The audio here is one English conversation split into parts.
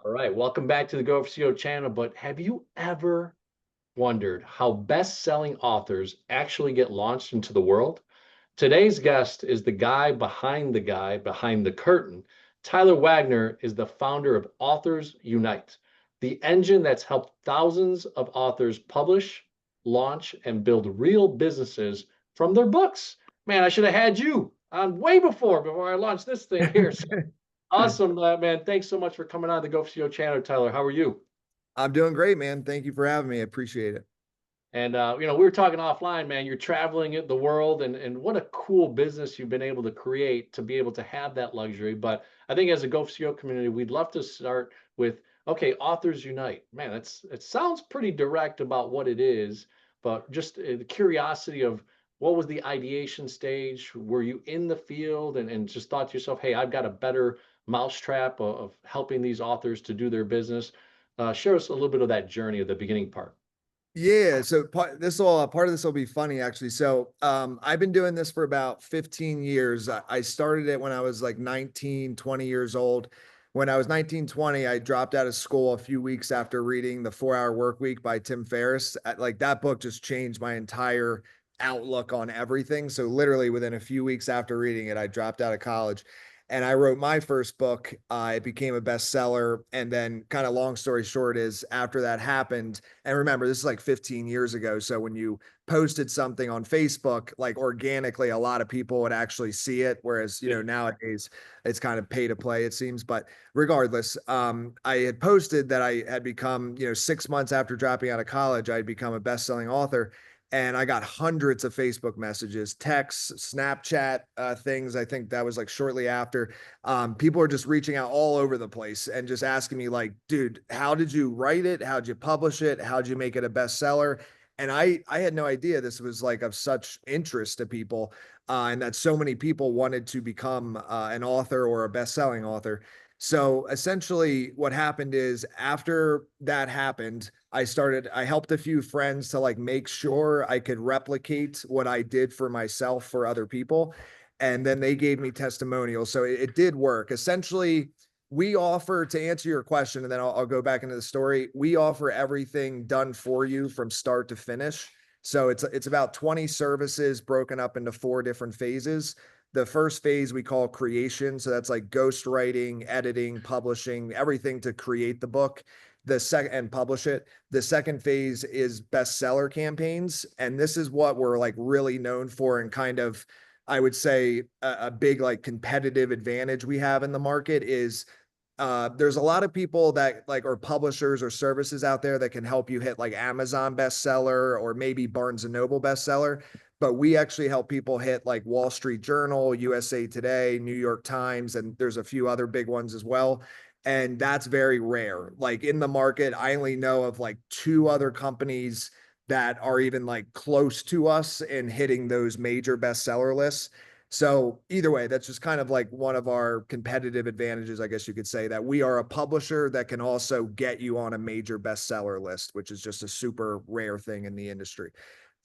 All right, welcome back to the Go for CEO channel. But have you ever wondered how best-selling authors actually get launched into the world? Today's guest is the guy behind the curtain. Tyler Wagner is the founder of Authors Unite, the engine that's helped thousands of authors publish, launch, and build real businesses from their books. Man, I should have had you on way before I launched this thing here. Awesome, man. Thanks so much for coming on the Go for CEO channel, Tyler. How are you? I'm doing great, man. Thank you for having me. I appreciate it. And we were talking offline, man. You're traveling the world, and what a cool business you've been able to create to be able to have that luxury. But I think as a Go for CEO community, we'd love to start with okay, Authors Unite. Man, it sounds pretty direct about what it is, but just the curiosity of what was the ideation stage? Were you in the field and just thought to yourself, hey, I've got a better mousetrap of helping these authors to do their business? Share us a little bit of that journey of the beginning part. Yeah, so part of this will be funny actually. I've been doing this for about 15 years. I started it when I was like 19, 20 years old. When I was 19, 20, I dropped out of school a few weeks after reading The 4 Hour Work Week by Tim Ferriss. Like that book just changed my entire outlook on everything. So literally within a few weeks after reading it, I dropped out of college. And I wrote my first book. It became a bestseller. And then, kind of long story short, is after that happened, and remember, this is like 15 years ago. So when you posted something on Facebook, like organically, a lot of people would actually see it. Whereas, nowadays it's kind of pay to play, it seems. But regardless, I had posted that I had become, 6 months after dropping out of college, I had become a best-selling author. And I got hundreds of Facebook messages, texts, Snapchat things. I think that was like shortly after. People are just reaching out all over the place and just asking me, like, dude, how did you write it? How'd you publish it? How'd you make it a bestseller? And I had no idea this was like of such interest to people, and that so many people wanted to become an author or a best-selling author. So essentially, what happened is after that happened, I helped a few friends to like make sure I could replicate what I did for myself for other people. And then they gave me testimonials. So it did work. Essentially, we offer, to answer your question, and then I'll go back into the story. We offer everything done for you from start to finish. So it's about 20 services broken up into 4 different phases. The first phase we call creation. So that's like ghostwriting, editing, publishing, everything to create the book. The second and publish it. The second phase is bestseller campaigns. And this is what we're like really known for, and kind of, I would say, a big like competitive advantage we have in the market is there's a lot of people that like or publishers or services out there that can help you hit like Amazon bestseller or maybe Barnes and Noble bestseller. But we actually help people hit like Wall Street Journal, USA Today, New York Times, and there's a few other big ones as well. And that's very rare. Like in the market, I only know of like 2 other companies that are even like close to us in hitting those major bestseller lists. So either way, that's just kind of like one of our competitive advantages, I guess you could say, that we are a publisher that can also get you on a major bestseller list, which is just a super rare thing in the industry.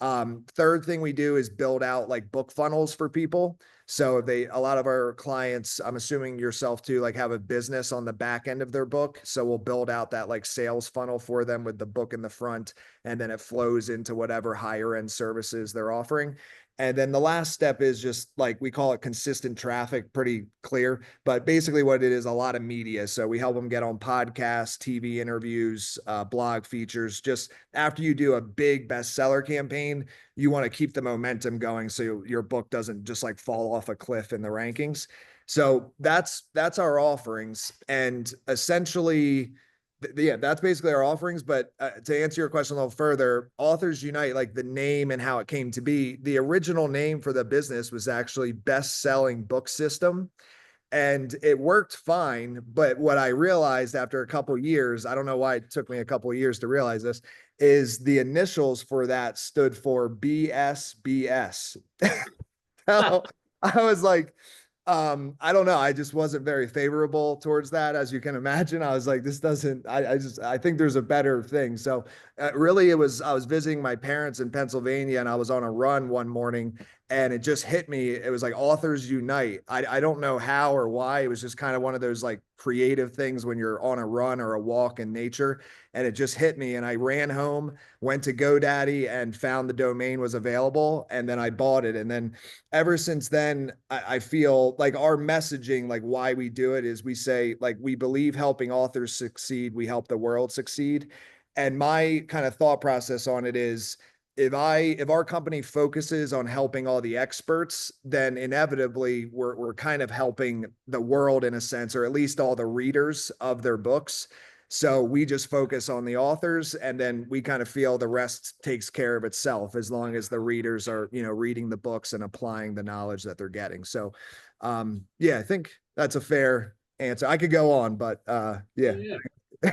Third thing we do is build out like book funnels for people. So a lot of our clients, I'm assuming yourself too, like have a business on the back end of their book. So we'll build out that like sales funnel for them with the book in the front, and then it flows into whatever higher end services they're offering. And then the last step is just like we call it consistent traffic, pretty clear. But basically, what it is, a lot of media. So we help them get on podcasts, TV interviews, blog features. Just after you do a big bestseller campaign, you want to keep the momentum going so your book doesn't just like fall off a cliff in the rankings. So that's our offerings. And essentially, yeah, that's basically our offerings. But to answer your question a little further, Authors Unite, like the name and how it came to be, the original name for the business was actually Best Selling Book System. And it worked fine. But what I realized after a couple of years, I don't know why it took me a couple of years to realize this, is the initials for that stood for BSBS. So I was like, I don't know. I just wasn't very favorable towards that, as you can imagine. I was like, this doesn't, I think there's a better thing. So really I was visiting my parents in Pennsylvania, and I was on a run one morning, and it just hit me. It was like authors unite. I don't know how or why. It was just kind of one of those like creative things when you're on a run or a walk in nature. And it just hit me. And I ran home, went to GoDaddy and found the domain was available. And then I bought it. And then ever since then, I feel like our messaging, like why we do it is we say, like, we believe helping authors succeed, we help the world succeed. And my kind of thought process on it is, if our company focuses on helping all the experts, then inevitably we're kind of helping the world in a sense, or at least all the readers of their books. So we just focus on the authors, and then we kind of feel the rest takes care of itself as long as the readers are, reading the books and applying the knowledge that they're getting. So yeah, I think that's a fair answer. I could go on, but yeah. Yeah.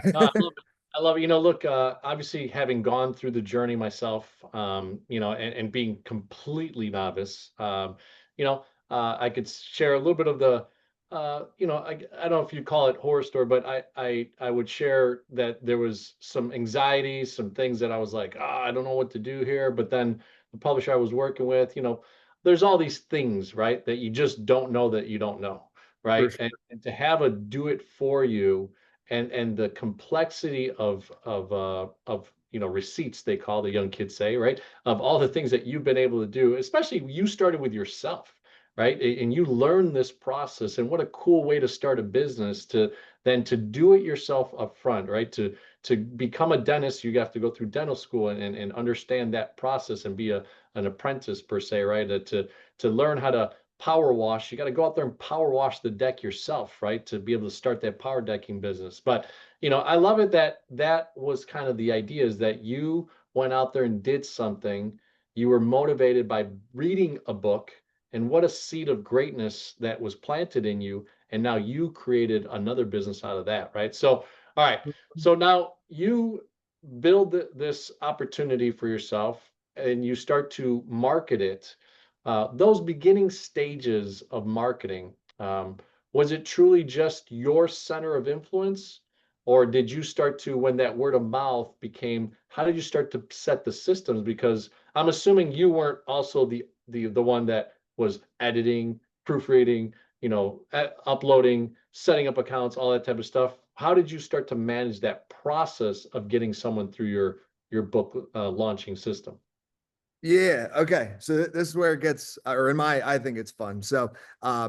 No, I love it. I love it. Look, obviously having gone through the journey myself, and being completely novice, I could share a little bit of the, I don't know if you call it horror story, but I would share that there was some anxiety, some things that I was like, I don't know what to do here. But then the publisher I was working with, there's all these things, right, that you just don't know that you don't know, For right? sure. And to have a do it for you, and the complexity of receipts, they call, the young kids say, right, of all the things that you've been able to do, especially you started with yourself, right, and you learn this process. And what a cool way to start a business, to then to do it yourself up front, right, to become a dentist. You have to go through dental school and understand that process and be an apprentice per se, right, to learn how to power wash. You got to go out there and power wash the deck yourself, right, to be able to start that power decking business. But I love it that that was kind of the idea, is that you went out there and did something. You were motivated by reading a book, and what a seed of greatness that was planted in you. And now you created another business out of that, right? So, all right. So now you build this opportunity for yourself, and you start to market it. Those beginning stages of marketing, was it truly just your center of influence? Or did you start to, when that word of mouth became, how did you start to set the systems? Because I'm assuming you weren't also the one that was editing, proofreading, uploading, setting up accounts, all that type of stuff. How did you start to manage that process of getting someone through your book launching system? Yeah. Okay. So this is where it gets, or I think it's fun. So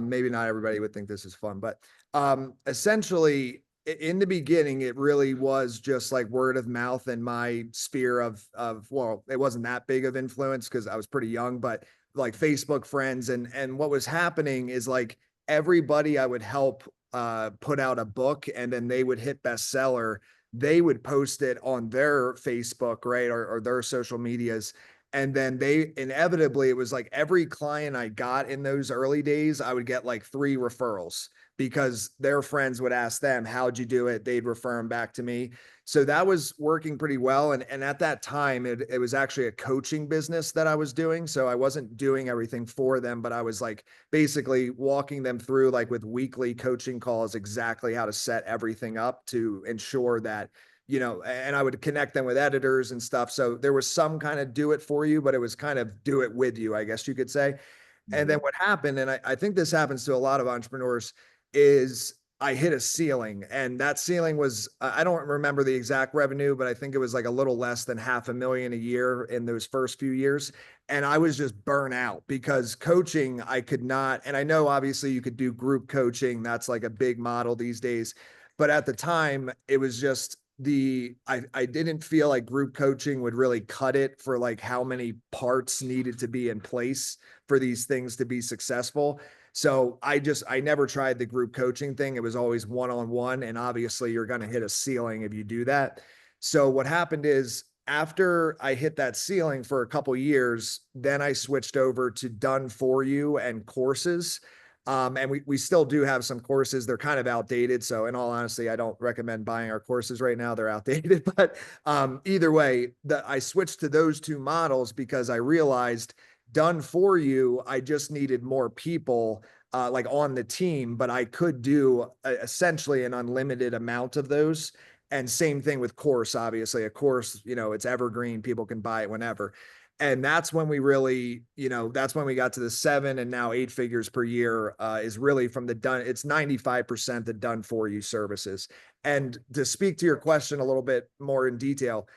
maybe not everybody would think this is fun, but essentially in the beginning, it really was just like word of mouth and my sphere well, it wasn't that big of influence because I was pretty young, but like Facebook friends. And what was happening is like everybody I would help put out a book, and then they would hit bestseller. They would post it on their Facebook, right, or their social medias, and then they inevitably, it was like every client I got in those early days, I would get like 3 referrals because their friends would ask them, how'd you do it? They'd refer them back to me. So that was working pretty well. And at that time, it was actually a coaching business that I was doing. So I wasn't doing everything for them, but I was like basically walking them through, like with weekly coaching calls, exactly how to set everything up to ensure that, and I would connect them with editors and stuff. So there was some kind of do it for you, but it was kind of do it with you, I guess you could say. And then what happened, and I think this happens to a lot of entrepreneurs, is I hit a ceiling. And that ceiling was, I don't remember the exact revenue, but I think it was like a little less than 500,000 a year in those first few years. And I was just burnt out because coaching, I could not. And I know obviously you could do group coaching. That's like a big model these days. But at the time, it was just I didn't feel like group coaching would really cut it for like how many parts needed to be in place for these things to be successful. So I never tried the group coaching thing. It was always one-on-one. And obviously you're going to hit a ceiling if you do that. So what happened is after I hit that ceiling for a couple years, then I switched over to done for you and courses. And we still do have some courses. They're kind of outdated. So in all honesty, I don't recommend buying our courses right now. They're outdated. But either way, I switched to those 2 models because I realized done for you, I just needed more people like on the team, but I could do essentially an unlimited amount of those. And same thing with course, obviously. A course, it's evergreen. People can buy it whenever. And that's when we really, that's when we got to the 7 and now 8 figures per year, is really from the done. It's 95% the done for you services. And to speak to your question a little bit more in detail,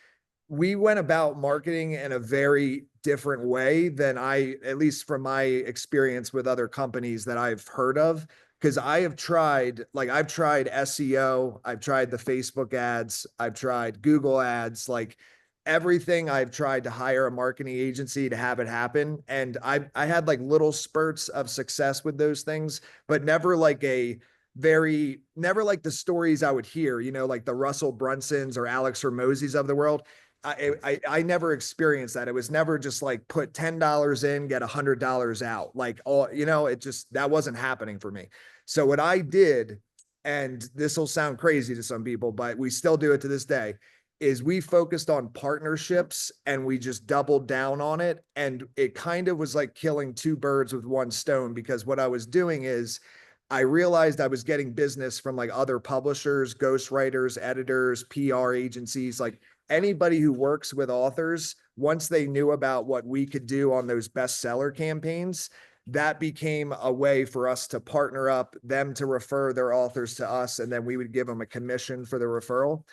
we went about marketing in a very different way than at least from my experience with other companies that I've heard of. Cause I've tried SEO, I've tried the Facebook ads, I've tried Google ads, like everything. I've tried to hire a marketing agency to have it happen. And I had like little spurts of success with those things, but never like never like the stories I would hear, like the Russell Brunsons or Alex Hormozis of the world. I never experienced that. It was never just like put $10 in, get $100 out. Like it just, that wasn't happening for me. So what I did, and this will sound crazy to some people, but we still do it to this day, is we focused on partnerships and we just doubled down on it. And it kind of was like killing two birds with one stone, because what I was doing is I realized I was getting business from like other publishers, ghostwriters, editors, PR agencies, like anybody who works with authors. Once they knew about what we could do on those bestseller campaigns, that became a way for us to partner up, them to refer their authors to us, and then we would give them a commission for the referral.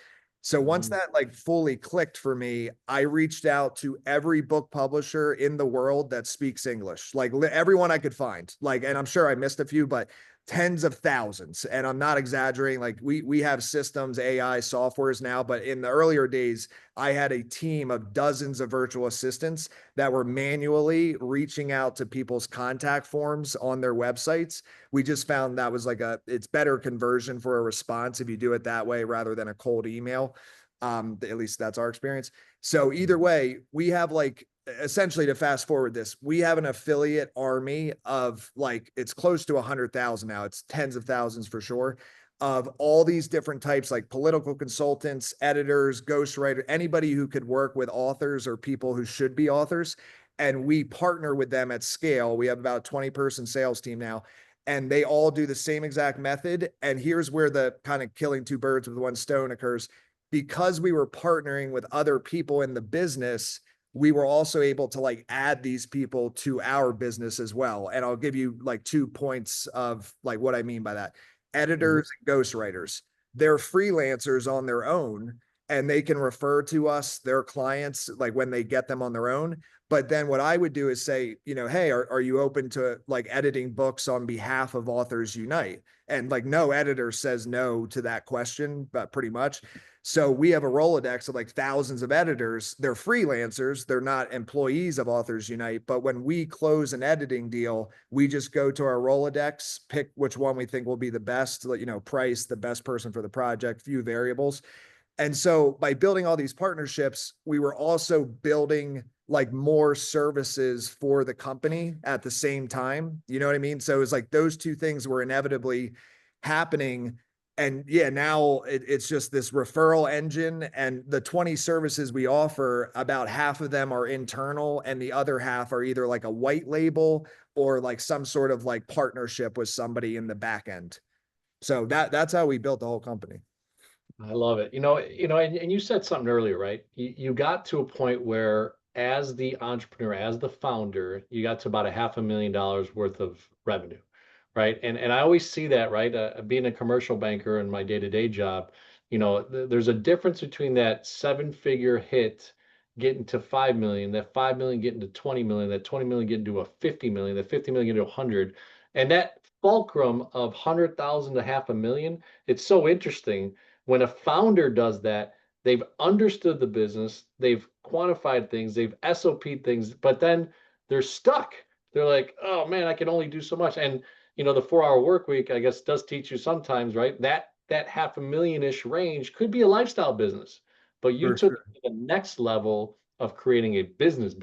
So once Mhm. that like fully clicked for me, I reached out to every book publisher in the world that speaks English, like everyone I could find. Like, and I'm sure I missed a few, but tens of thousands. And I'm not exaggerating. Like we have systems, AI softwares now, but in the earlier days, I had a team of dozens of virtual assistants that were manually reaching out to people's contact forms on their websites. We just found that was like it's better conversion for a response if you do it that way rather than a cold email. At least that's our experience. So either way, we have like, essentially, to fast forward this, we have an affiliate army of like, it's close to 100,000 now. It's tens of thousands for sure, of all these different types, like political consultants, editors, ghostwriter, anybody who could work with authors or people who should be authors. And we partner with them at scale. We have about 20-person sales team now, and they all do the same exact method. And here's where the kind of killing two birds with one stone occurs. Because we were partnering with other people in the business, we were also able to like add these people to our business as well. And I'll give you like 2 points of like what I mean by that. Mhm. Editors and ghostwriters, they're freelancers on their own, and they can refer to us, their clients, like when they get them on their own. But then what I would do is say, hey, are you open to like editing books on behalf of Authors Unite? And like no editor says no to that question, but pretty much. So we have a Rolodex of like thousands of editors. They're freelancers. They're not employees of Authors Unite. But when we close an editing deal, we just go to our Rolodex, pick which one we think will be the best, price, the best person for the project, few variables. And so by building all these partnerships, we were also building like more services for the company at the same time. You know what I mean? So it's like those two things were inevitably happening. And yeah, now it's just this referral engine, and the 20 services we offer, about half of them are internal and the other half are either like a white label or like some sort of like partnership with somebody in the back end. So that's how we built the whole company. I love it. And you said something earlier, right? You got to a point where, as the entrepreneur, as the founder, you got to about a $500,000 worth of revenue, right? And I always see that, right? Being a commercial banker in my day-to-day job, there's a difference between that seven-figure hit getting to 5 million, that 5 million getting to 20 million, that 20 million getting to a 50 million, that 50 million getting to 100, and that fulcrum of 100,000 to 500,000. It's so interesting when a founder does that. They've understood the business, they've quantified things, they've SOP'd things, but then they're stuck. They're like, oh man, I can only do so much. And the 4-hour work week, I guess, does teach you sometimes, right? That 500,000-ish range could be a lifestyle business, but you For took it sure. to the next level of creating a business,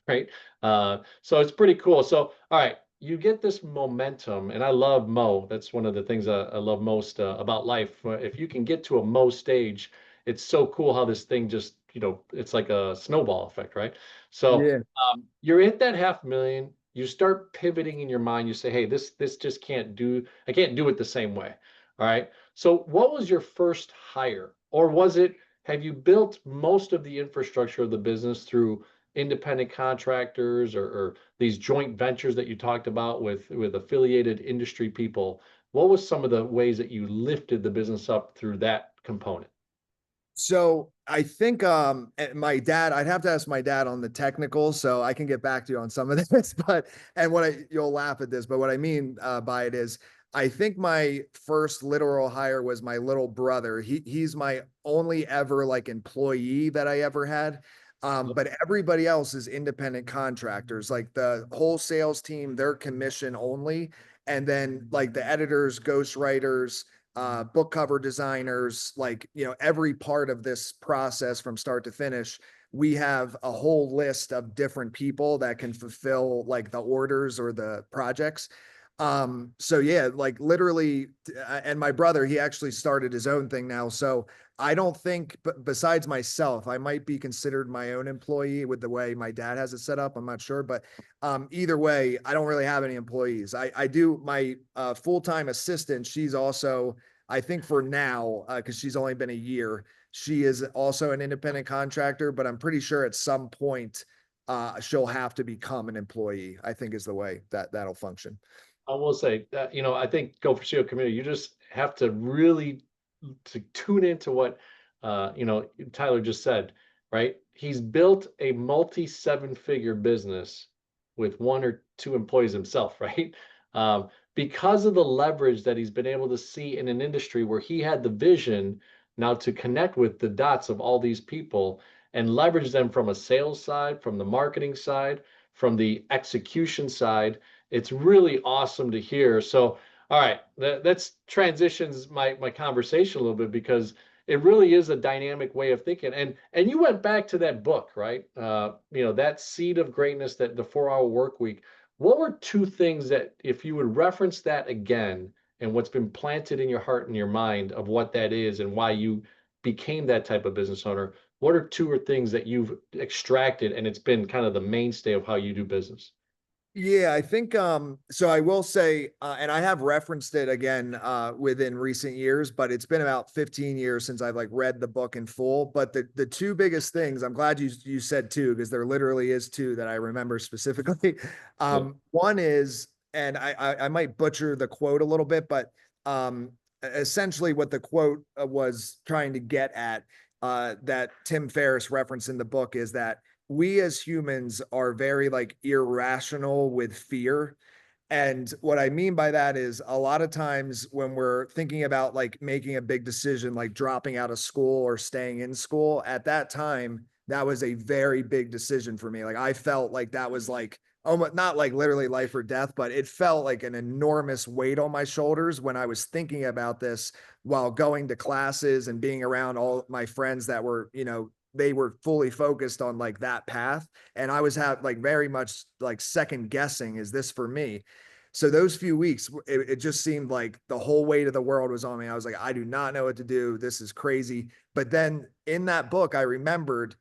right? So it's pretty cool. So, all right, you get this momentum, and I love Mo. That's one of the things I love most about life. If you can get to a Mo stage, it's so cool how this thing just, it's like a snowball effect, right? So Yeah. you're at that 500,000. You start pivoting in your mind. You say, hey, this just I can't do it the same way. All right. So what was your first hire? Or have you built most of the infrastructure of the business through independent contractors or these joint ventures that you talked about with affiliated industry people, what was some of the ways that you lifted the business up through that component? So I think my dad, I'd have to ask my dad on the technicals, so I can get back to you on some of this, but and what I you'll laugh at this, but what I mean by it is I think my first literal hire was my little brother. He's my only ever like employee that I ever had. But everybody else is independent contractors, like the whole sales team, they're commission only. And then like the editors, ghostwriters, book cover designers, like, you know, every part of this process from start to finish, we have a whole list of different people that can fulfill like the orders or the projects. So yeah, like literally, and my brother, he actually started his own thing now. So I don't think, besides myself, I might be considered my own employee with the way my dad has it set up. I'm not sure, but either way, I don't really have any employees. I do my full-time assistant. She's also, I think for now, because she's only been a year, she is also an independent contractor, but I'm pretty sure at some point she'll have to become an employee, I think is the way that that'll function. I will say that, I think Go for CEO community, you just have to really to tune into what Tyler just said, right? He's built a multi seven figure business with one or two employees himself, right? Because of the leverage that he's been able to see in an industry where he had the vision now to connect with the dots of all these people and leverage them from a sales side, from the marketing side, from the execution side. It's really awesome to hear. So, all right, that's transitions my conversation a little bit because it really is a dynamic way of thinking. And you went back to that book, right? That seed of greatness, that the 4 hour work week. What were two things that, if you would reference that again, and what's been planted in your heart and your mind of what that is and why you became that type of business owner? What are two or things that you've extracted and it's been kind of the mainstay of how you do business? Yeah, I think so I will say and I have referenced it again within recent years, but it's been about 15 years since I've like read the book in full, but the two biggest things, I'm glad you said two because there literally is two that I remember specifically. Yeah. One is, and I might butcher the quote a little bit, but essentially what the quote was trying to get at that Tim Ferriss referenced in the book is that we as humans are very like irrational with fear. And what I mean by that is a lot of times when we're thinking about like making a big decision, like dropping out of school or staying in school, at that time, that was a very big decision for me. Like I felt like that was like almost not like literally life or death, but it felt like an enormous weight on my shoulders when I was thinking about this while going to classes and being around all my friends that were, they were fully focused on like that path. And I was like very much like second guessing, is this for me? So those few weeks, it just seemed like the whole weight of the world was on me. I was like, I do not know what to do. This is crazy. But then in that book, I remembered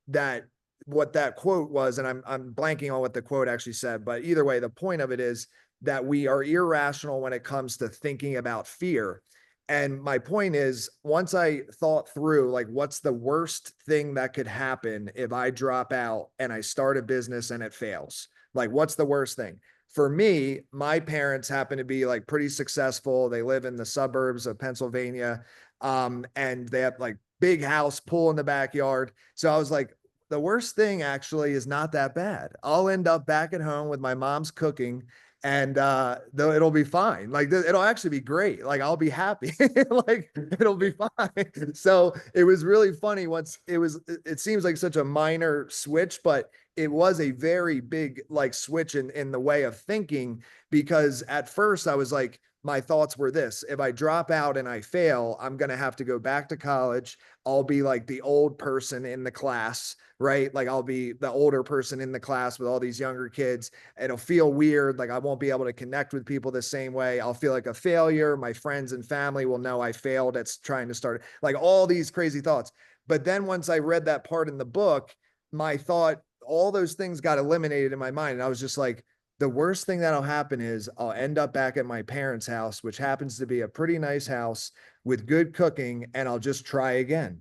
that what that quote was, and I'm blanking on what the quote actually said, but either way, the point of it is that we are irrational when it comes to thinking about fear. And my point is, once I thought through, like, what's the worst thing that could happen if I drop out and I start a business and it fails? Like, what's the worst thing? For me, my parents happen to be like pretty successful. They live in the suburbs of Pennsylvania. And they have like big house, pool in the backyard. So I was like, the worst thing actually is not that bad. I'll end up back at home with my mom's cooking and though it'll be fine. Like it'll actually be great. Like I'll be happy. Like it'll be fine. So it was really funny once it seems like such a minor switch, but it was a very big like switch in the way of thinking, because at first I was like, my thoughts were this: if I drop out and I fail, I'm going to have to go back to college. I'll be like the old person in the class, right? Like I'll be the older person in the class with all these younger kids. It'll feel weird. Like I won't be able to connect with people the same way. I'll feel like a failure. My friends and family will know I failed at trying to start, like all these crazy thoughts. But then once I read that part in the book, my thought, all those things got eliminated in my mind. And I was just like, the worst thing that'll happen is I'll end up back at my parents' house, which happens to be a pretty nice house with good cooking, and I'll just try again.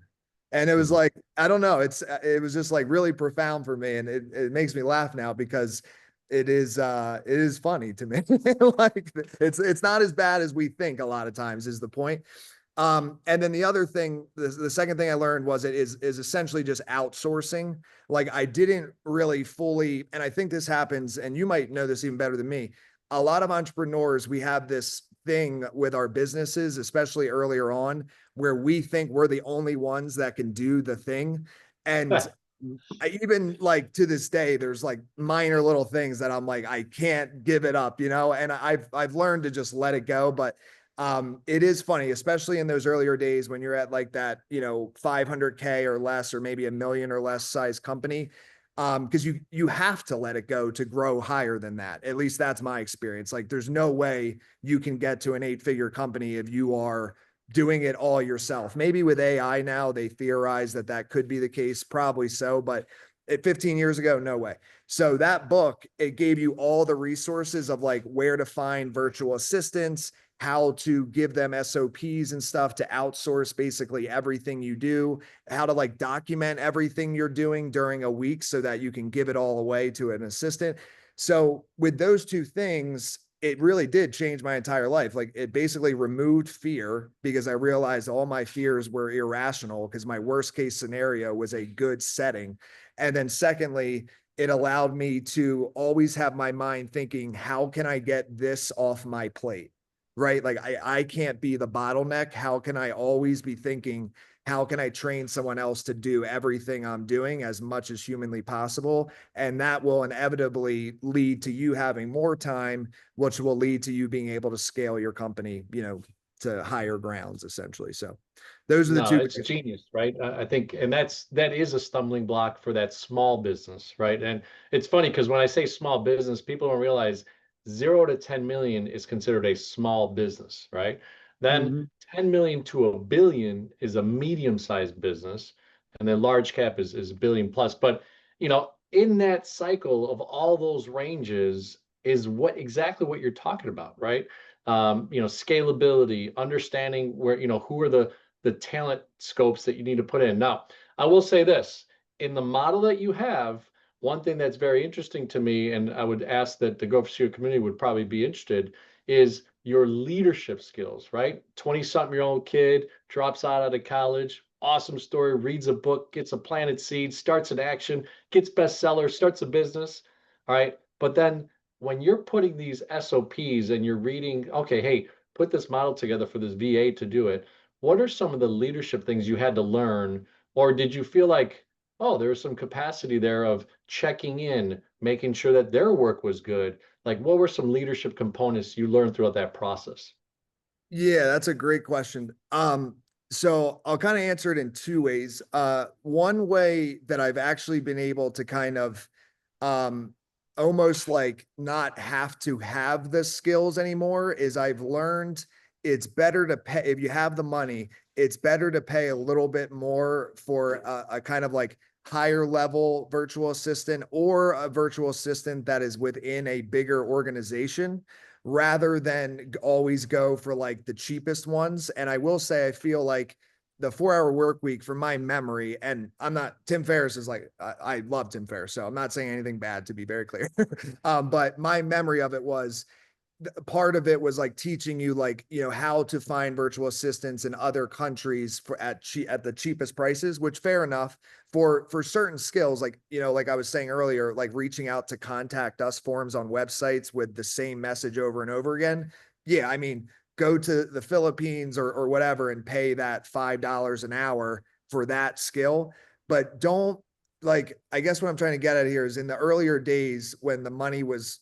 And it was Mhm. like, I don't know, it was just like really profound for me. And it makes me laugh now because it is funny to me. Like it's not as bad as we think a lot of times is the point. And then the other thing, the second thing I learned was it is essentially just outsourcing. Like I didn't really fully, and I think this happens, and you might know this even better than me. A lot of entrepreneurs, we have this thing with our businesses, especially earlier on, where we think we're the only ones that can do the thing. And I even like to this day, there's like minor little things that I'm like, I can't give it up, you know, and I've learned to just let it go. But it is funny, especially in those earlier days when you're at like that, you know, 500K or less, or maybe a million or less size company. Because you have to let it go to grow higher than that. At least that's my experience. Like there's no way you can get to an 8-figure company if you are doing it all yourself. Maybe with AI now, they theorize that that could be the case, probably so, but at 15 years ago, no way. So that book, it gave you all the resources of like where to find virtual assistants, how to give them SOPs and stuff to outsource basically everything you do, how to like document everything you're doing during a week so that you can give it all away to an assistant. So with those two things, it really did change my entire life. Like it basically removed fear because I realized all my fears were irrational because my worst case scenario was a good setting. And then secondly, it allowed me to always have my mind thinking, how can I get this off my plate? Right? Like I can't be the bottleneck. How can I always be thinking, how can I train someone else to do everything I'm doing as much as humanly possible? And that will inevitably lead to you having more time, which will lead to you being able to scale your company, you know, to higher grounds essentially. So those are the No, two it's biggest. genius, right? I think, and that is a stumbling block for that small business, right? And it's funny because when I say small business, people don't realize 0 to 10 million is considered a small business, right? Then Mhm. 10 million to a billion is a medium-sized business, and then large cap is a billion plus. But in that cycle of all those ranges is exactly what you're talking about, right? Scalability, understanding where, who are the talent scopes that you need to put in. Now, I will say this, in the model that you have, one thing that's very interesting to me, and I would ask that the Go for CEO community would probably be interested, is your leadership skills, right? 20-something-year-old kid drops out of college, awesome story, reads a book, gets a planted seed, starts an action, gets bestseller, starts a business, all right? But then when you're putting these SOPs and you're reading, okay, hey, put this model together for this VA to do it, what are some of the leadership things you had to learn? Or did you feel like, oh, there's some capacity there of checking in, making sure that their work was good? Like, what were some leadership components you learned throughout that process? Yeah, that's a great question. So I'll kind of answer it in two ways. One way that I've actually been able to kind of um almost like not have to have the skills anymore is I've learned it's better to pay if you have the money, it's better to pay a little bit more for a kind of like higher level virtual assistant or a virtual assistant that is within a bigger organization rather than always go for like the cheapest ones. And I will say, I feel like the 4 hour work week from my memory, and I'm not, Tim Ferriss is like, I love Tim Ferriss, so I'm not saying anything bad to be very clear. But my memory of it was part of it was like teaching you like how to find virtual assistants in other countries for at the cheapest prices, which fair enough for certain skills, like like I was saying earlier, like reaching out to contact us forms on websites with the same message over and over again. Yeah, I mean, go to the Philippines or whatever and pay that $5 an hour for that skill, but don't, like, I guess what I'm trying to get at here is in the earlier days when the money was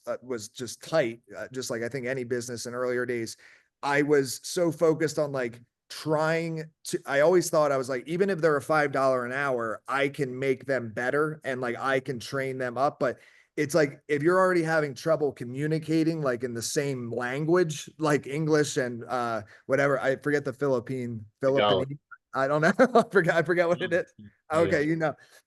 just tight, just like I think any business in earlier days, I was so focused on like trying to. I always thought I was like, even if they're a $5 an hour, I can make them better and like I can train them up. But it's like if you're already having trouble communicating like in the same language, like English and whatever, I forget the Tagalog. Philippine. I don't know. I forget what it is. Yeah. Okay,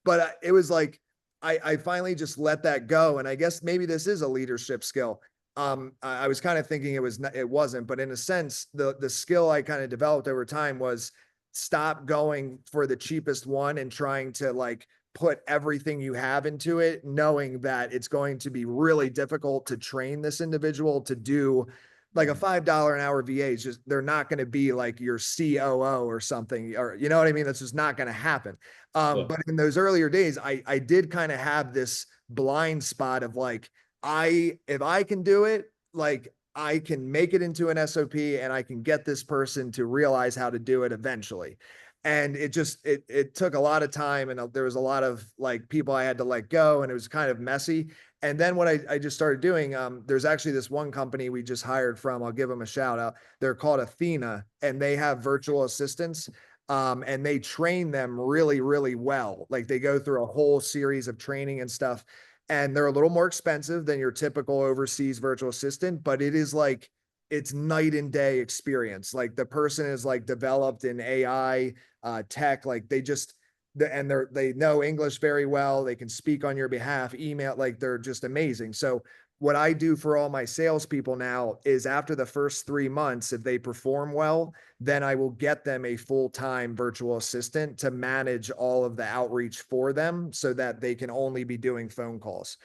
but it was like I finally just let that go, and I guess maybe this is a leadership skill. I was kind of thinking it wasn't, but in a sense, the skill I kind of developed over time was stop going for the cheapest one and trying to like put everything you have into it, knowing that it's going to be really difficult to train this individual to do like a $5 an hour VA is just, they're not going to be like your COO or something, or, you know what I mean? That's just not going to happen. Yeah. But in those earlier days, I did kind of have this blind spot of like, if I can do it, like I can make it into an SOP and I can get this person to realize how to do it eventually. And it took a lot of time, and there was a lot of like people I had to let go, and it was kind of messy. And then what I just started doing, there's actually this one company we just hired from, I'll give them a shout out. They're called Athena, and they have virtual assistants. And they train them really, really well. Like they go through a whole series of training and stuff, and they're a little more expensive than your typical overseas virtual assistant, but it is like, it's night and day experience. Like the person is like developed in AI, tech, like they know English very well. They can speak on your behalf, email, like they're just amazing. So what I do for all my salespeople now is after the first 3 months, if they perform well, then I will get them a full-time virtual assistant to manage all of the outreach for them so that they can only be doing phone calls.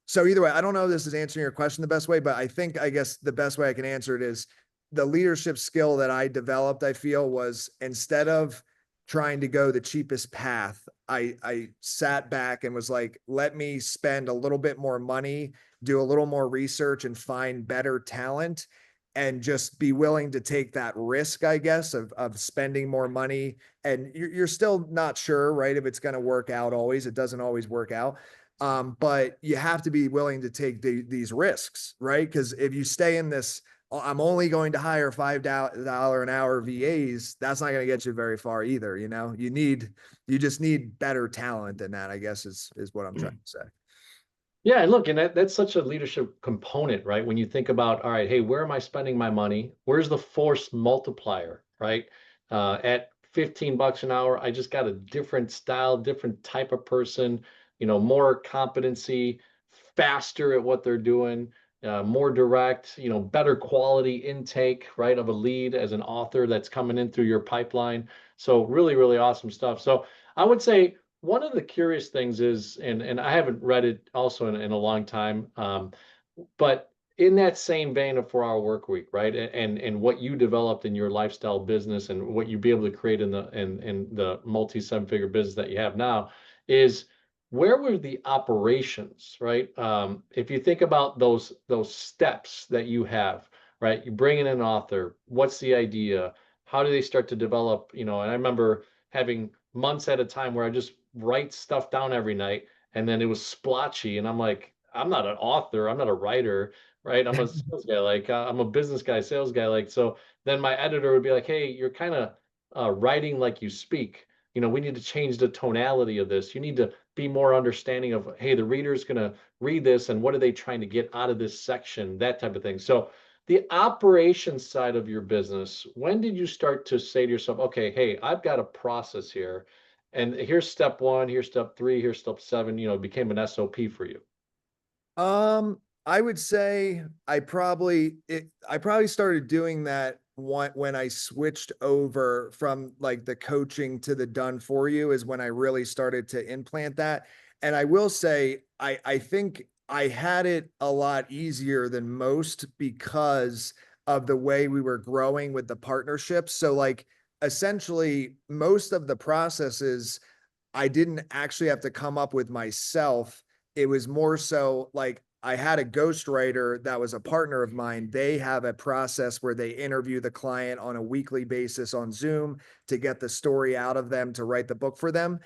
So either way, I don't know if this is answering your question the best way, but I guess the best way I can answer it is the leadership skill that I developed, I feel, was instead of trying to go the cheapest path, I sat back and was like, let me spend a little bit more money, do a little more research and find better talent, and just be willing to take that risk, I guess, of spending more money. And you're still not sure, right, if it's going to work out always. It doesn't always work out. But you have to be willing to take these risks, right? Because if you stay in this, I'm only going to hire $5 an hour VAs, that's not going to get you very far either. You know, you just need better talent than that, I guess is what I'm trying to say. Yeah, and look, and that's such a leadership component, right? When you think about, all right, hey, where am I spending my money? Where's the force multiplier, right? At $15 an hour, I just got a different style, different type of person, more competency, faster at what they're doing, more direct, better quality intake, right, of a lead as an author that's coming in through your pipeline. So really, really awesome stuff. So I would say one of the curious things is, and I haven't read it also in a long time, but in that same vein of 4 Hour Work Week, right, and what you developed in your lifestyle business and what you'd be able to create in the multi 7-figure business that you have now, is where were the operations, right? If you think about those steps that you have, right, you bring in an author, what's the idea? How do they start to develop? And I remember having months at a time where I just write stuff down every night, and then it was splotchy, and I'm like, I'm not an author, I'm not a writer, right? I'm a sales guy, like I'm a business guy, sales guy, like. So then my editor would be like, hey, you're kind of writing like you speak. We need to change the tonality of this. You need to be more understanding of, hey, the reader's going to read this, and what are they trying to get out of this section, that type of thing. So the operations side of your business, when did you start to say to yourself, okay, hey, I've got a process here, and here's step 1, here's step 3, here's step 7, it became an SOP for you? I would say I probably started doing that when I switched over from like the coaching to the done for you is when I really started to implant that. And I will say, I think I had it a lot easier than most because of the way we were growing with the partnerships. So like essentially most of the processes I didn't actually have to come up with myself. It was more so like I had a ghostwriter that was a partner of mine. They have a process where they interview the client on a weekly basis on Zoom to get the story out of them to write the book for them.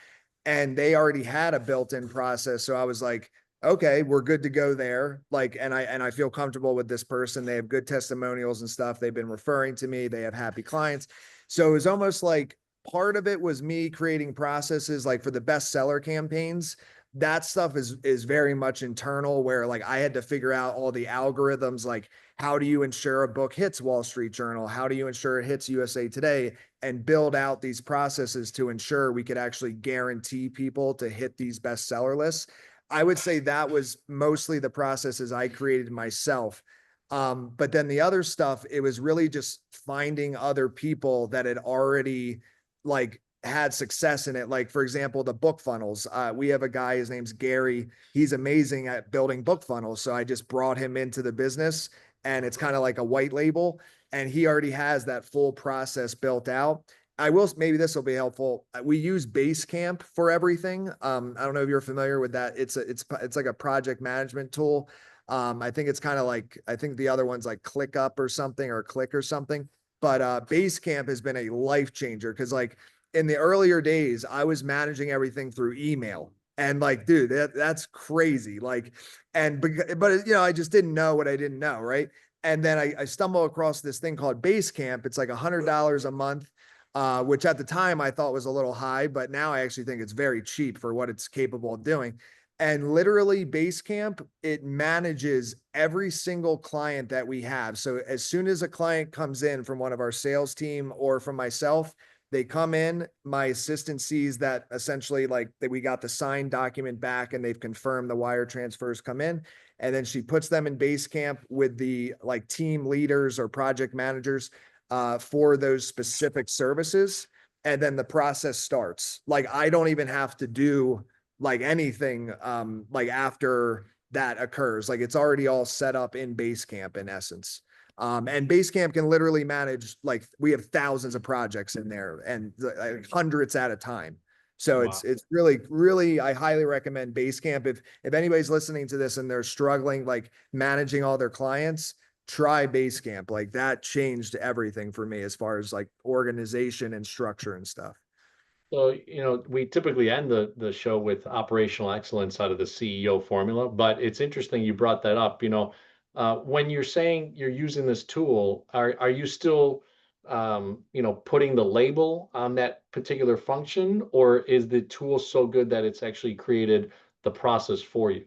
And they already had a built-in process. So I was like, okay, we're good to go there. Like, and I feel comfortable with this person. They have good testimonials and stuff. They've been referring to me. They have happy clients. So it was almost like part of it was me creating processes like for the bestseller campaigns. That stuff is very much internal where like I had to figure out all the algorithms, like how do you ensure a book hits Wall Street Journal? How do you ensure it hits USA Today? And build out these processes to ensure we could actually guarantee people to hit these bestseller lists. I would say that was mostly the processes I created myself. But then the other stuff, it was really just finding other people that had already like had success in it. Like, for example, the book funnels. We have a guy, his name's Gary. He's amazing at building book funnels. So I just brought him into the business, and it's kind of like a white label. And he already has that full process built out. I will, maybe this will be helpful. We use Basecamp for everything. I don't know if you're familiar with that. It's like a project management tool. I think it's kind of like, I think the other one's like ClickUp or something, or Click or something. But Basecamp has been a life changer, because like in the earlier days, I was managing everything through email. And like, dude, that's crazy. Like, but you know, I just didn't know what I didn't know, right? And then I stumbled across this thing called Basecamp. It's like $100 a month, which at the time I thought was a little high, but now I actually think it's very cheap for what it's capable of doing. And literally, Basecamp, it manages every single client that we have. So as soon as a client comes in from one of our sales team or from myself, they come in, my assistant sees that essentially like that we got the signed document back and they've confirmed the wire transfers come in. And then she puts them in Basecamp with the like team leaders or project managers for those specific services. And then the process starts. Like, I don't even have to do like anything like after that occurs. Like, it's already all set up in Basecamp in essence. And Basecamp can literally manage, like, we have thousands of projects in there and like hundreds at a time. So Wow. it's really, really, I highly recommend Basecamp. If anybody's listening to this and they're struggling like managing all their clients, try Basecamp. Like, that changed everything for me as far as like organization and structure and stuff. So, we typically end the show with operational excellence out of the CEO formula, but it's interesting you brought that up. When you're saying you're using this tool, are you still, putting the label on that particular function, or is the tool so good that it's actually created the process for you?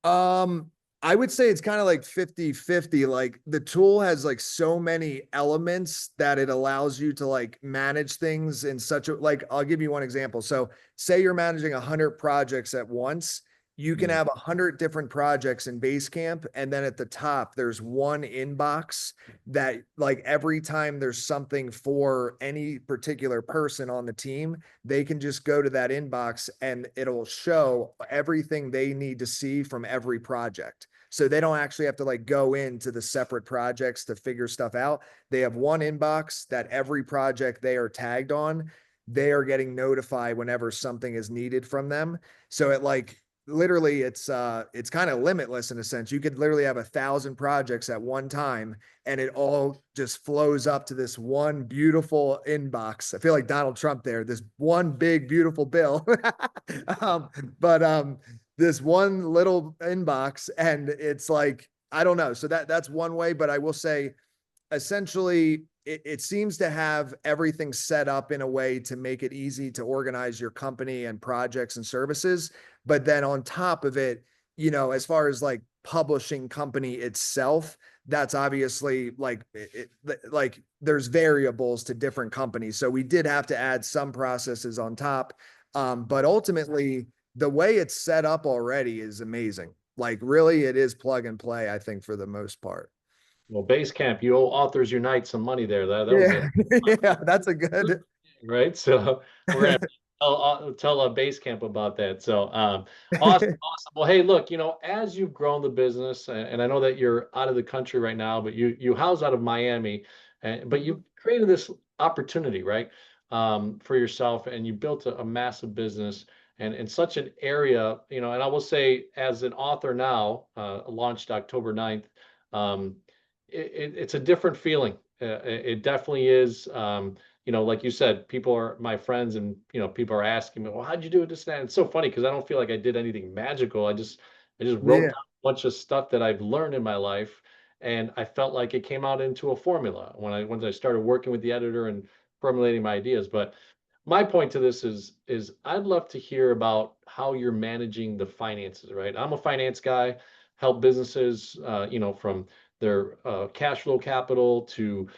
Um, I would say it's kind of like 50-50. Like, the tool has like so many elements that it allows you to like manage things in such a, like, I'll give you one example. So say you're managing 100 projects at once. You can Mm. have 100 different projects in Basecamp, and then at the top there's one inbox that, like, every time there's something for any particular person on the team, they can just go to that inbox and it'll show everything they need to see from every project. So they don't actually have to like go into the separate projects to figure stuff out. They have one inbox that every project they are tagged on, they are getting notified whenever something is needed from them. So it like literally it's kind of limitless in a sense. You could literally have 1,000 projects at one time, and it all just flows up to this one beautiful inbox. I feel like Donald Trump there, this one big, beautiful bill. um, but this one little inbox, and it's like, I don't know. So that's one way, but I will say essentially it seems to have everything set up in a way to make it easy to organize your company and projects and services. But then on top of it, as far as like publishing company itself, that's obviously like like there's variables to different companies. So we did have to add some processes on top. But ultimately, the way it's set up already is amazing. Like, really, it is plug and play, I think, for the most part. Well, Basecamp, you owe Authors Unite some money there. That was a Yeah, yeah, that's a good. right? So we're gonna tell a base camp about that. So awesome, awesome. Well, hey, look, as you've grown the business, and I know that you're out of the country right now, but you house out of Miami, but you created this opportunity, right, for yourself, and you built a massive business. And in such an area, and I will say, as an author now, launched October 9th, it's a different feeling. It definitely is. Like you said, people are my friends, and people are asking me, "Well, how'd you do it?" This and that. It's so funny because I don't feel like I did anything magical. I just wrote Yeah, down a bunch of stuff that I've learned in my life, and I felt like it came out into a formula once I started working with the editor and formulating my ideas. But my point to this is I'd love to hear about how you're managing the finances, right? I'm a finance guy, help businesses, from their cash flow capital to,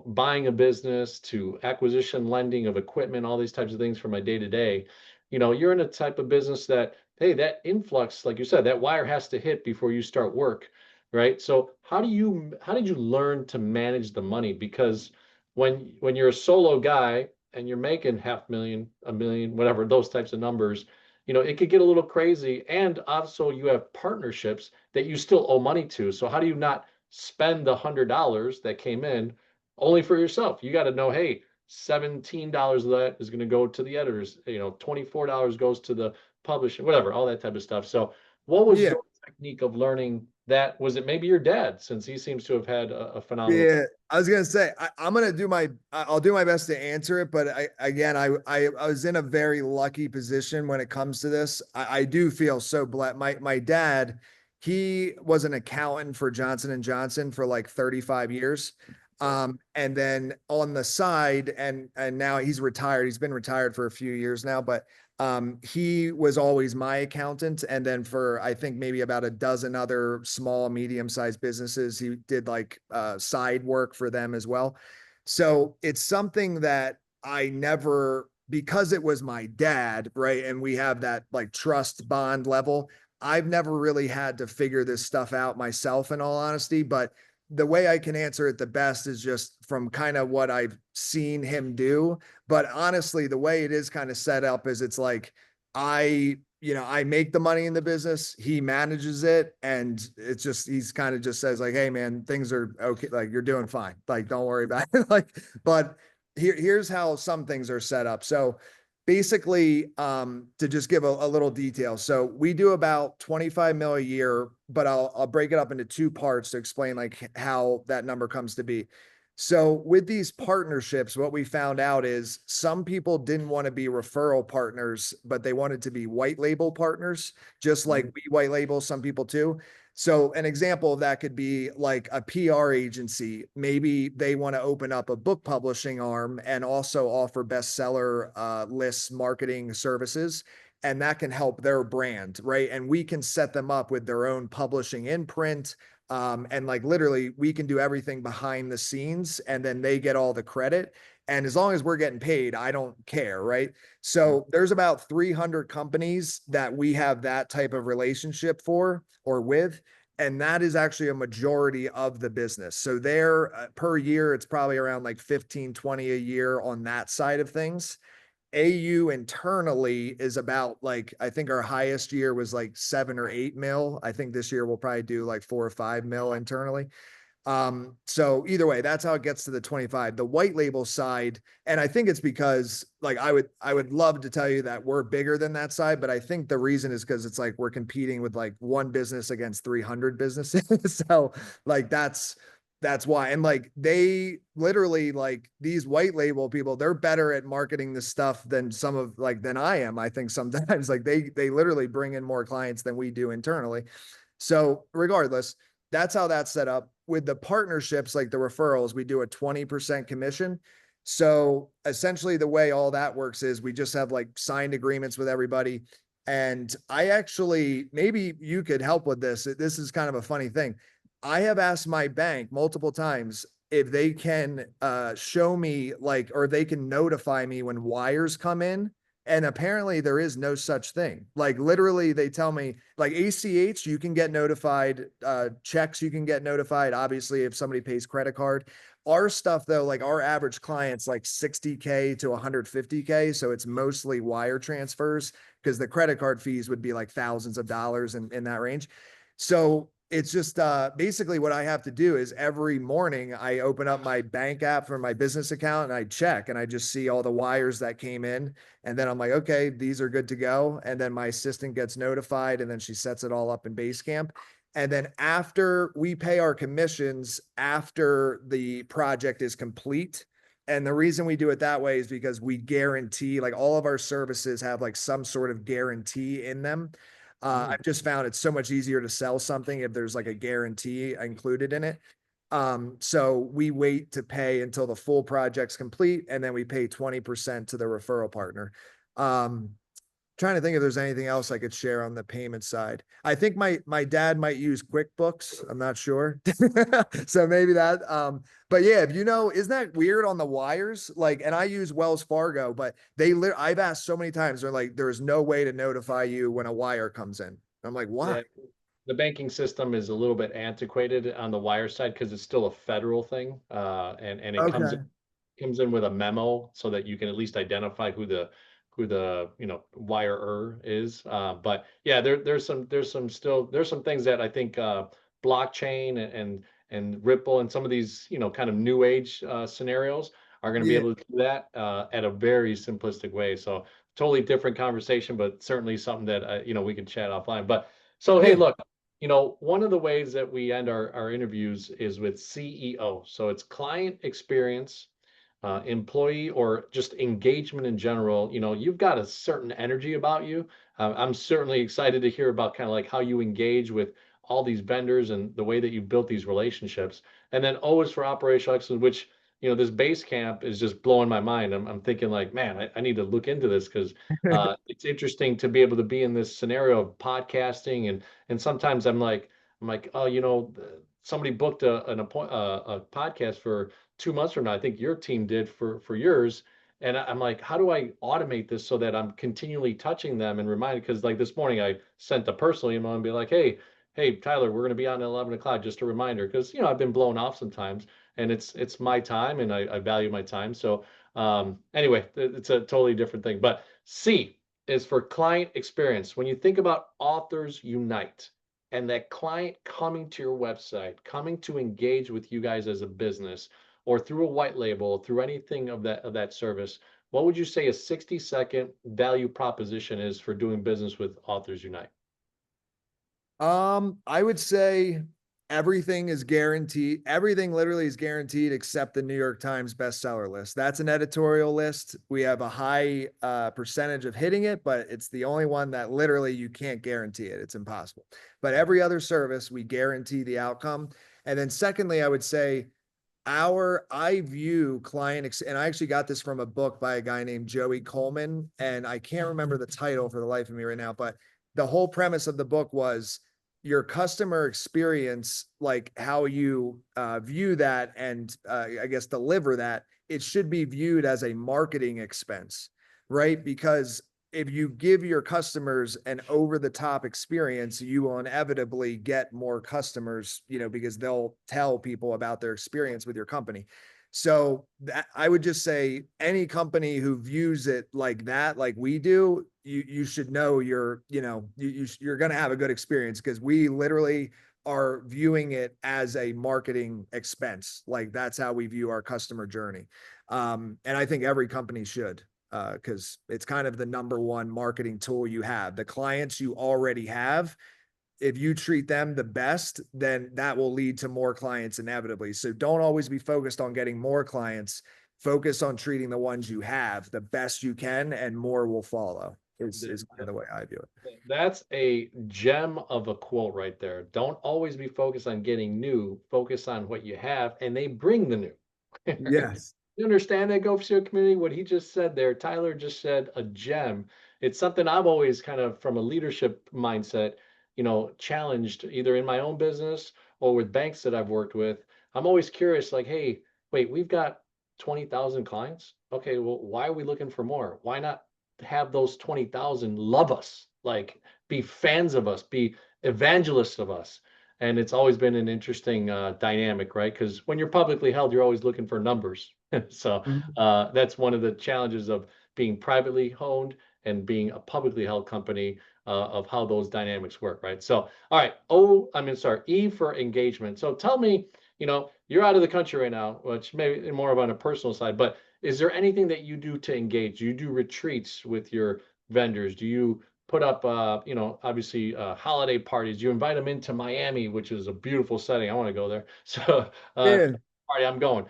buying a business to acquisition, lending of equipment, all these types of things for my day to day. You're in a type of business that, hey, that influx, like you said, that wire has to hit before you start work, right? So how did you learn to manage the money? Because when you're a solo guy and you're making 500,000, a million, whatever, those types of numbers, it could get a little crazy. And also you have partnerships that you still owe money to. So how do you not spend the $100 that came in only for yourself? You got to know, hey, $17 of that is going to go to the editors, $24 goes to the publishing, whatever, all that type of stuff. So what was Yeah. your technique of learning that? Was it maybe your dad, since he seems to have had a phenomenal Yeah, I was gonna say I'm gonna do I'll do my best to answer it, but I was in a very lucky position when it comes to this. I do feel so blessed. My dad, he was an accountant for Johnson and Johnson for like 35 years. And then on the side, and now he's retired. He's been retired for a few years now, but he was always my accountant. And then for, I think maybe about a dozen other small, medium-sized businesses, he did like side work for them as well. So it's something that I never, because it was my dad, right? And we have that like trust bond level. I've never really had to figure this stuff out myself, in all honesty, but the way I can answer it the best is just from kind of what I've seen him do. But honestly, the way it is kind of set up is it's like I make the money in the business, he manages it, and it's just he's kind of just says like, hey man, things are okay, like you're doing fine. Like, don't worry about it. Like, but here's how some things are set up. So basically, to just give a little detail. So we do about 25 mil a year, but I'll break it up into two parts to explain like how that number comes to be. So with these partnerships, what we found out is some people didn't want to be referral partners, but they wanted to be white label partners, just like we white label some people too. So an example of that could be like a PR agency. Maybe they want to open up a book publishing arm and also offer bestseller lists marketing services. And that can help their brand, right? And we can set them up with their own publishing imprint. And like literally, we can do everything behind the scenes and then they get all the credit. And as long as we're getting paid, I don't care, right? So there's about 300 companies that we have that type of relationship for or with. And that is actually a majority of the business. So there per year, it's probably around like 15, 20 a year on that side of things. AU internally is about like, I think our highest year was like 7 or 8 mil. I think this year we'll probably do like 4 or 5 mil internally. So either way, that's how it gets to the 25. The white label side, and I think it's because like I would love to tell you that we're bigger than that side, but I think the reason is because it's like we're competing with like one business against 300 businesses. So like that's why. And like they literally like these white label people, they're better at marketing this stuff than some of like than I am. I think sometimes like they literally bring in more clients than we do internally. So regardless, that's how that's set up. With the partnerships, like the referrals, we do a 20% commission. So essentially the way all that works is we just have like signed agreements with everybody. And I actually, maybe you could help with this. This is kind of a funny thing. I have asked my bank multiple times if they can show me like, or they can notify me when wires come in. And apparently there is no such thing. Like literally they tell me like ACH, you can get notified, checks, you can get notified. Obviously, if somebody pays credit card, our stuff though, like our average client's like 60K to 150K. So it's mostly wire transfers because the credit card fees would be like thousands of dollars in that range. So it's just basically what I have to do is every morning I open up my bank app for my business account and I check and I just see all the wires that came in. And then I'm like, okay, these are good to go. And then my assistant gets notified and then she sets it all up in Basecamp. And then after we pay our commissions, after the project is complete, and the reason we do it that way is because we guarantee, like all of our services have like some sort of guarantee in them. I've just found it's so much easier to sell something if there's like a guarantee included in it. So we wait to pay until the full project's complete, and then we pay 20% to the referral partner. Trying to think if there's anything else I could share on the payment side. I think my dad might use QuickBooks. I'm not sure. So maybe that. But yeah, if isn't that weird on the wires? Like, and I use Wells Fargo, but I've asked so many times, they're like, there's no way to notify you when a wire comes in. I'm like, Yeah. why? the banking system is a little bit antiquated on the wire side because it's still a federal thing, and it Okay. comes in with a memo so that you can at least identify who the wirer is. But yeah, there's some things that I think blockchain and Ripple and some of these kind of new age scenarios are going to be Yeah. able to do that at a very simplistic way. So totally different conversation, but certainly something that we could chat offline. But so hey, Yeah. look, one of the ways that we end our interviews is with CEO. So it's client experience, employee, or just engagement in general. You've got a certain energy about you. I'm certainly excited to hear about kind of like how you engage with all these vendors and the way that you built these relationships. And then O is for operational excellence, which this base camp is just blowing my mind. I'm thinking like, man, I need to look into this because it's interesting to be able to be in this scenario of podcasting and sometimes I'm like, oh, somebody booked a podcast for 2 months from now. I think your team did for yours. And I'm like, how do I automate this so that I'm continually touching them and reminding? Because like this morning, I sent a personal email and be like, hey, Tyler, we're going to be on at 11 o'clock. Just a reminder, because I've been blown off sometimes, and it's my time, and I value my time. So anyway, it's a totally different thing. But C is for client experience. When you think about Authors Unite and that client coming to your website, coming to engage with you guys as a business, or through a white label, through anything of that service, what would you say a 60-second value proposition is for doing business with Authors Unite? I would say everything is guaranteed. Everything literally is guaranteed except the New York Times bestseller list. That's an editorial list. We have a high percentage of hitting it, but it's the only one that literally you can't guarantee it. It's impossible. But every other service, we guarantee the outcome. And then secondly, I would say I view and I actually got this from a book by a guy named Joey Coleman, and I can't remember the title for the life of me right now, but the whole premise of the book was your customer experience, like how you view that and I guess deliver that, it should be viewed as a marketing expense, right? Because if you give your customers an over the top experience, you will inevitably get more customers, because they'll tell people about their experience with your company. So I would just say any company who views it like that, like we do, you should know you're going to have a good experience because we literally are viewing it as a marketing expense. Like that's how we view our customer journey. And I think every company should because it's kind of the number one marketing tool you have. The clients you already have, if you treat them the best, then that will lead to more clients inevitably. So don't always be focused on getting more clients. Focus on treating the ones you have the best you can, and more will follow. Is kind of the way I view it. That's a gem of a quote right there. Don't always be focused on getting new, focus on what you have, and they bring the new. Yes. You understand that, Go for Zero community? What he just said there, Tyler just said a gem. It's something I've always kind of, from a leadership mindset, challenged either in my own business or with banks that I've worked with. I'm always curious, like, hey, wait, we've got 20,000 clients. Okay, well, why are we looking for more? Why not have those 20,000 love us, like be fans of us, be evangelists of us? And it's always been an interesting dynamic, right? Because when you're publicly held, you're always looking for numbers. So Mhm. that's one of the challenges of being privately owned and being a publicly held company, of how those dynamics work, right? So, all right. Sorry, E for engagement. So tell me, you're out of the country right now, which maybe more of on a personal side, but is there anything that you do to engage? Do you do retreats with your vendors? Do you put up, obviously holiday parties? You invite them into Miami, which is a beautiful setting. I want to go there. So, Yeah. party, I'm going.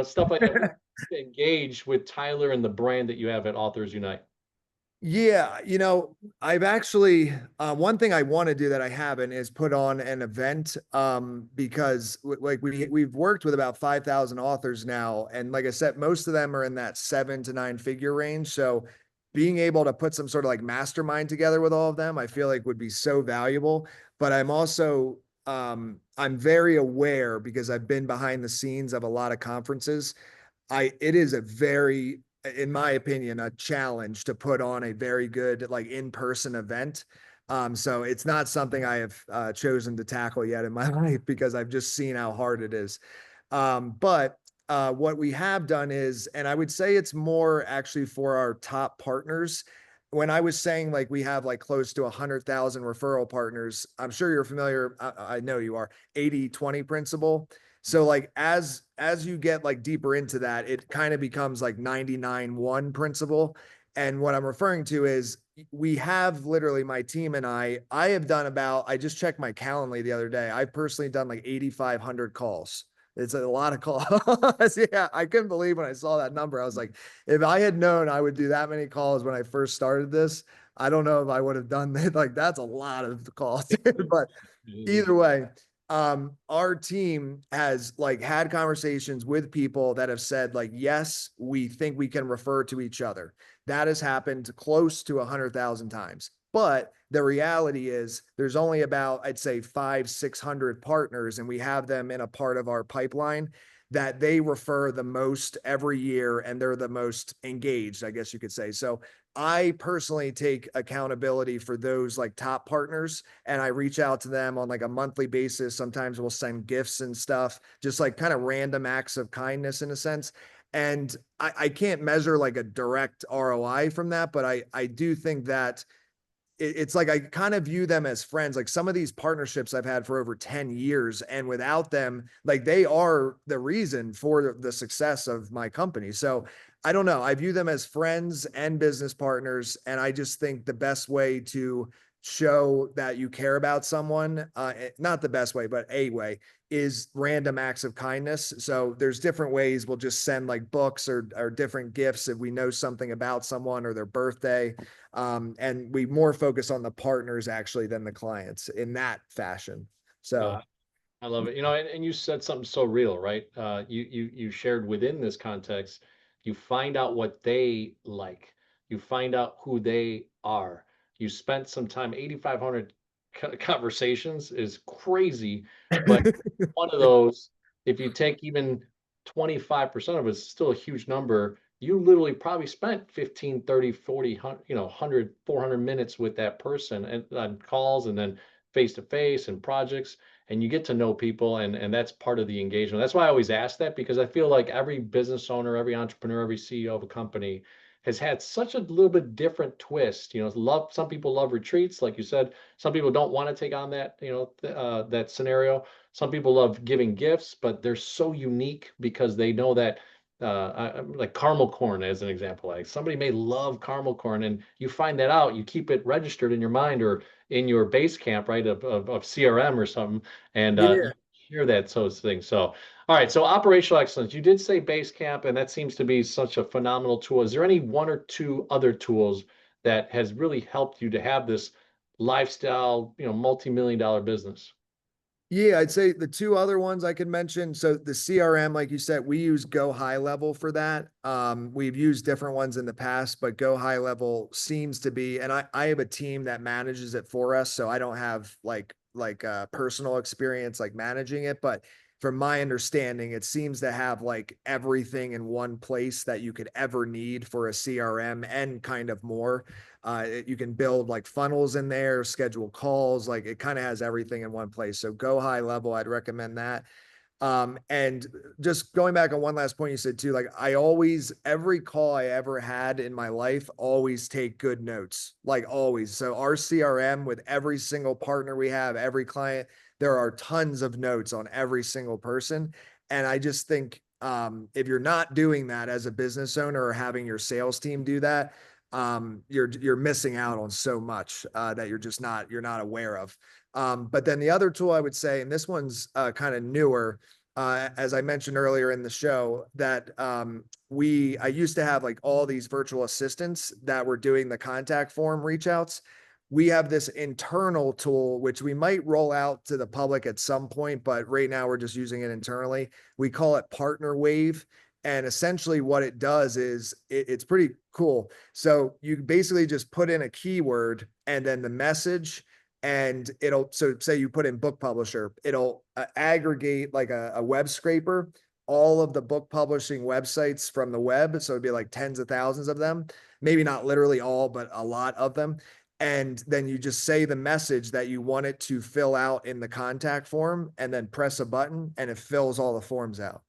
Stuff like that. What do you engage with Tyler and the brand that you have at Authors Unite? Yeah, I've actually one thing I want to do that I haven't is put on an event because like we've worked with about 5,000 authors now, and like I said, most of them are in that 7 to 9 figure range. So being able to put some sort of like mastermind together with all of them, I feel like would be so valuable. But I'm also I'm very aware because I've been behind the scenes of a lot of conferences. It is a very, in my opinion, a challenge to put on a very good like in-person event. So it's not something I have chosen to tackle yet in my life because I've just seen how hard it is. But what we have done is, and I would say it's more actually for our top partners. When I was saying like we have like close to 100,000 referral partners, I'm sure you're familiar. I know you are 80/20 principle. So like as you get like deeper into that, it kind of becomes like 99/1 principle. And what I'm referring to is we have literally my team and I have done about, I just checked my Calendly the other day. I've personally done like 8,500 calls. It's a lot of calls. Yeah, I couldn't believe when I saw that number. I was like, if I had known I would do that many calls when I first started this, I don't know if I would have done that. Like, that's a lot of calls. But It either is. way, our team has like had conversations with people that have said like, yes, we think we can refer to each other. That has happened close to 100,000 times. But the reality is there's only about, I'd say 600 partners, and we have them in a part of our pipeline that they refer the most every year, and they're the most engaged, I guess you could say. So I personally take accountability for those like top partners, and I reach out to them on like a monthly basis. Sometimes we'll send gifts and stuff, just like kind of random acts of kindness in a sense. And I can't measure like a direct ROI from that, but I do think that it's like I kind of view them as friends. Like some of these partnerships I've had for over 10 years, and without them, like they are the reason for the success of my company. So I don't know. I view them as friends and business partners. And I just think the best way to show that you care about someone, not the best way, but a way, is random acts of kindness. So there's different ways. We'll just send like books or different gifts if we know something about someone or their birthday. And we more focus on the partners actually than the clients in that fashion. So Uh, I love it. And you said something so real, right? You shared within this context, you find out what they like. You find out who they are. You spent some time, 8,500 conversations is crazy, but one of those, if you take even 25% of it, it's still a huge number. You literally probably spent 15, 30, 40, 100, 400 minutes with that person and on calls and then face to face and projects, and you get to know people, and that's part of the engagement. That's why I always ask that, because I feel like every business owner, every entrepreneur, every CEO of a company has had such a little bit different twist. Love, some people love retreats, like you said. Some people don't want to take on that, that scenario. Some people love giving gifts, but they're so unique because they know that like caramel corn as an example, like somebody may love caramel corn, and you find that out, you keep it registered in your mind or in your base camp, right, of CRM or something, and yeah. you hear that sort of thing. So, all right, so operational excellence. You did say base camp, and that seems to be such a phenomenal tool. Is there any one or two other tools that has really helped you to have this lifestyle, multi-million dollar business? Yeah, I'd say the two other ones I could mention. So the CRM, like you said, we use Go High Level for that. We've used different ones in the past, but Go High Level seems to be, and I have a team that manages it for us. So I don't have like personal experience like managing it, but from my understanding, it seems to have like everything in one place that you could ever need for a CRM and kind of more. You can build like funnels in there, schedule calls, like it kind of has everything in one place. So Go High Level, I'd recommend that. And just going back on one last point you said too, like I always, every call I ever had in my life, always take good notes, like always. So our CRM with every single partner we have, every client, there are tons of notes on every single person. And I just think if you're not doing that as a business owner or having your sales team do that, you're missing out on so much that you're not aware of. But then the other tool I would say, and this one's kind of newer, as I mentioned earlier in the show, that I used to have like all these virtual assistants that were doing the contact form reach outs. We have this internal tool, which we might roll out to the public at some point, but right now we're just using it internally. We call it Partner Wave. And essentially what it does is it's pretty cool. So you basically just put in a keyword and then the message, and so say you put in book publisher, it'll aggregate like a web scraper, all of the book publishing websites from the web. So it'd be like tens of thousands of them, maybe not literally all, but a lot of them. And then you just say the message that you want it to fill out in the contact form, and then press a button and it fills all the forms out.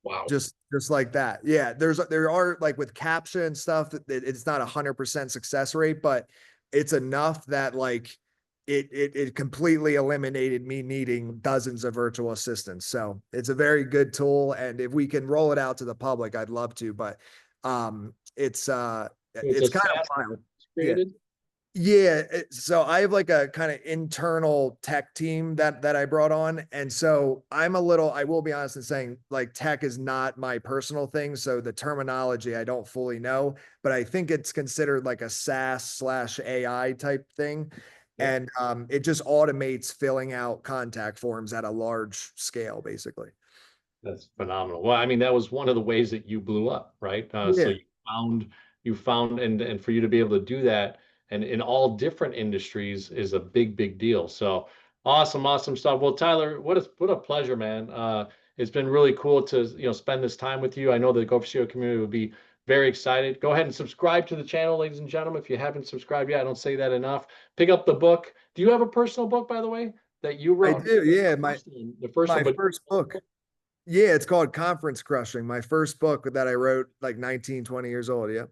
Wow. Just like that. Yeah, there are like with CAPTCHA and stuff that it's not 100% success rate, but it's enough that like it completely eliminated me needing dozens of virtual assistants. So it's a very good tool, and if we can roll it out to the public, I'd love to. But It's a it's kind of SaaS wild. Yeah. created. Yeah, so I have like a kind of internal tech team that I brought on, and so I will be honest in saying like tech is not my personal thing, so the terminology I don't fully know, but I think it's considered like a SaaS/AI type thing, Yeah. and it just automates filling out contact forms at a large scale, basically. That's phenomenal. Well, I mean, that was one of the ways that you blew up, right? So Yeah. you found, and for you to be able to do that, and in all different industries is a big, big deal. So awesome, awesome stuff. Well, Tyler, what a pleasure, man. It's been really cool to spend this time with you. I know the Go for CEO community will be very excited. Go ahead and subscribe to the channel, ladies and gentlemen. If you haven't subscribed yet, I don't say that enough. Pick up the book. Do you have a personal book, by the way, that you I wrote? do. Yeah, The first one, my but first book. Yeah, it's called Conference Crushing. My first book that I wrote like 19, 20 years old. Yeah.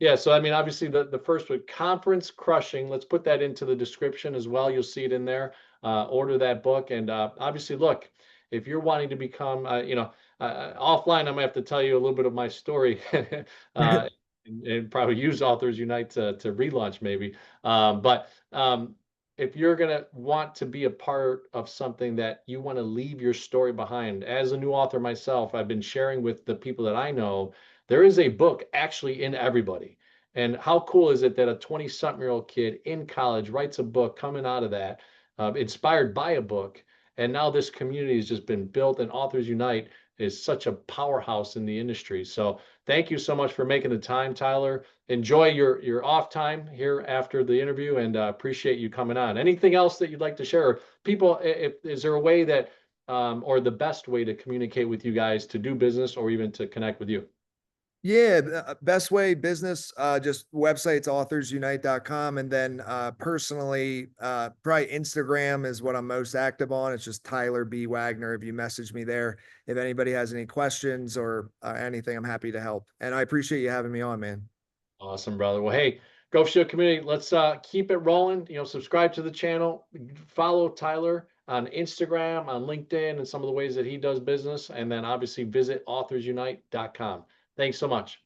yeah, so I mean, obviously the first one, conference crushing. Let's put that into the description as well. You'll see it in there. Order that book, and obviously, look, if you're wanting to become, offline, I'm gonna have to tell you a little bit of my story, and probably use Authors Unite to relaunch maybe. But if you're gonna want to be a part of something that you want to leave your story behind, as a new author myself, I've been sharing with the people that I know there is a book actually in everybody. And how cool is it that a 20-something-year-old kid in college writes a book coming out of that, inspired by a book, and now this community has just been built, and Authors Unite is such a powerhouse in the industry. So thank you so much for making the time, Tyler. Enjoy your off time here after the interview, and appreciate you coming on. Anything else that you'd like to share? People, if is there a way that or the best way to communicate with you guys to do business or even to connect with you? Yeah, best way business, just websites authorsunite.com, and then personally, probably Instagram is what I'm most active on. It's just Tyler B. Wagner. If you message me there, if anybody has any questions or anything, I'm happy to help. And I appreciate you having me on, man. Awesome, brother. Well, hey, Go Show community, let's keep it rolling. Subscribe to the channel, follow Tyler on Instagram, on LinkedIn, and some of the ways that he does business, and then obviously visit authorsunite.com. Thanks so much.